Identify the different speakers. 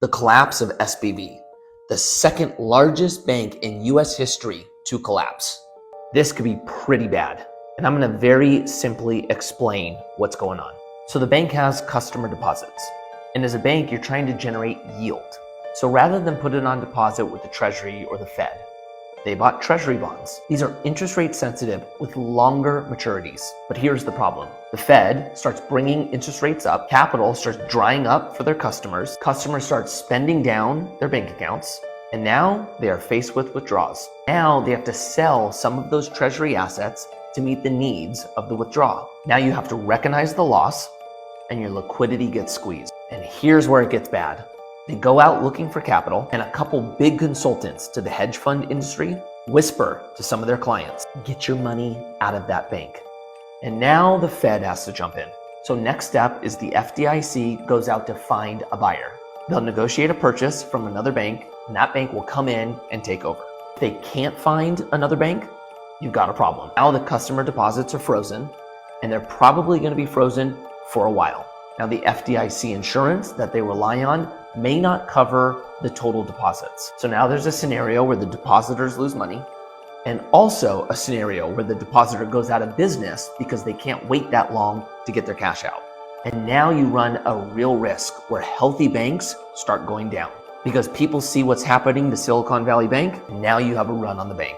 Speaker 1: The collapse of SVB, the second largest bank in US history to collapse. This could be pretty bad, and I'm going to very simply explain what's going on. So the bank has customer deposits, and as a bank, you're trying to generate yield. So rather than put it on deposit with the Treasury or the Fed, they bought Treasury bonds. These are interest rate sensitive with longer maturities. But here's the problem. The Fed starts bringing interest rates up, capital starts drying up for their customers start spending down their bank accounts, and now they are faced with withdrawals. Now they have to sell some of those Treasury assets to meet the needs of the withdrawal. Now you have to recognize the loss and your liquidity gets squeezed. And here's where it gets bad. They go out looking for capital, and a couple big consultants to the hedge fund industry whisper to some of their clients, get your money out of that bank. And now the Fed has to jump in. So next step is the FDIC goes out to find a buyer. They'll negotiate a purchase from another bank, and that bank will come in and take over. If they can't find another bank, you've got a problem. Now the customer deposits are frozen, and they're probably going to be frozen for a while. Now the FDIC insurance that they rely on may not cover the total deposits. So now there's a scenario where the depositors lose money, and also a scenario where the depositor goes out of business because they can't wait that long to get their cash out. And now you run a real risk where healthy banks start going down because people see what's happening to Silicon Valley Bank, and now you have a run on the bank.